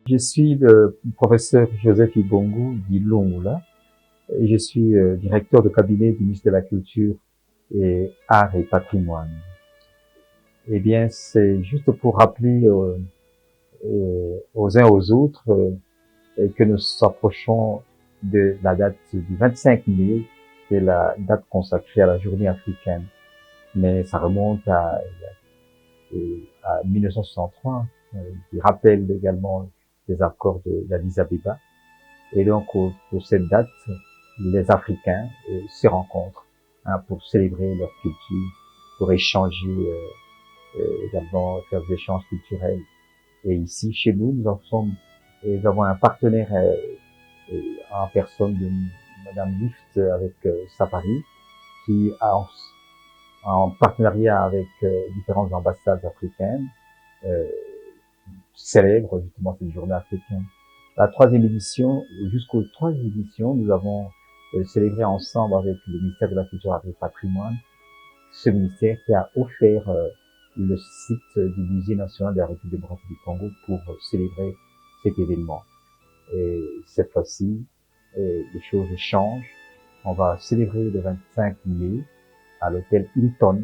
Je suis le professeur Joseph Ibongo Dilongula et je suis directeur de cabinet du ministre de la Culture et Arts et Patrimoine. Eh bien, c'est juste pour rappeler aux uns aux autres que nous approchons de la date du 25 mai, qui est la date consacrée à la journée africaine. Mais ça remonte à 1963, qui rappelle également les accords d'Addis Abeba. Et donc, pour cette date, les Africains se rencontrent pour célébrer leur culture, pour échanger également, faire des échanges culturels. Et ici, chez nous, nous avons un partenaire en personne de Madame Lift avec Safari, qui a en partenariat avec différentes ambassades africaines, célèbre justement cette journée africaine. La troisième édition, jusqu'aux trois éditions, nous avons célébré ensemble avec le ministère de la Culture et du Patrimoine, ce ministère qui a offert le site du Musée national de la République démocratique du Congo pour célébrer cet événement. Et cette fois-ci, les choses changent. On va célébrer le 25 mai à l'hôtel Hilton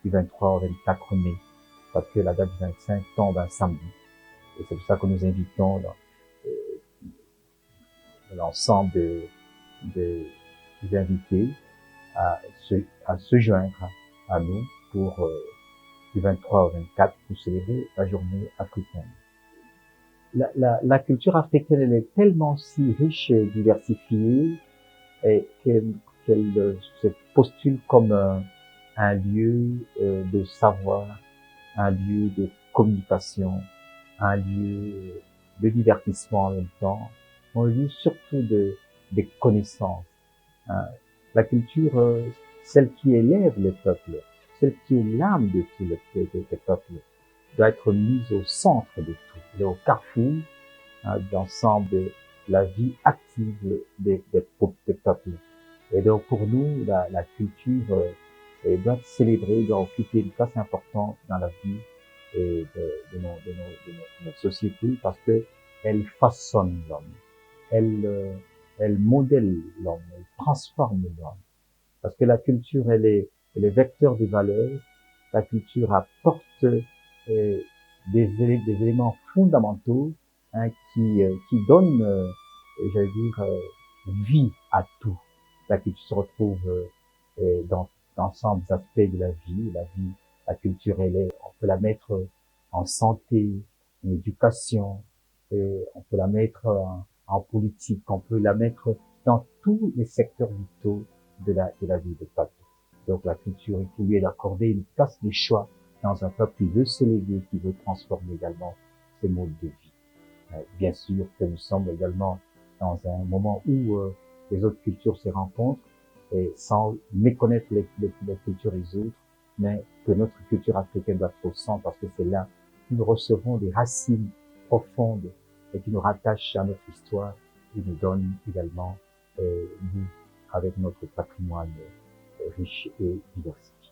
du 23 au 24 mai, parce que la date du 25 tombe un samedi. Et c'est pour ça que nous invitons l'ensemble des invités à se joindre à nous pour du 23 au 24 pour célébrer la journée africaine. La culture africaine, elle est tellement si riche et diversifiée et qu'elle se postule comme un lieu de savoir, un lieu de communication, un lieu de divertissement en même temps, un lieu surtout de connaissances. La culture, celle qui élève les peuples, celle qui est l'âme de tous les peuples, doit être mise au centre de tout, et au carrefour d'ensemble de la vie active des peuples. Et donc pour nous, la culture doit être célébrée, doit occuper une place importante dans la vie de notre société parce que elle façonne l'homme, elle modèle l'homme, elle transforme l'homme. Parce que la culture, elle est vecteur des valeurs. La culture apporte des éléments fondamentaux qui donnent, j'allais dire, vie à tout. La culture se retrouve dans l'ensemble des aspects de la vie. La culture, on peut la mettre en santé, en éducation, on peut la mettre en politique, on peut la mettre dans tous les secteurs vitaux de la vie des peuples. Donc la culture, il faut lui accorder une place de choix dans un peuple qui veut s'élever, qui veut transformer également ses modes de vie. Bien sûr que nous sommes également dans un moment où les autres cultures se rencontrent et sans méconnaître les cultures des autres, mais que notre culture africaine doit être au centre parce que c'est là que nous recevons des racines profondes et qui nous rattachent à notre histoire et nous donnent également nous avec notre patrimoine riche et diversifié.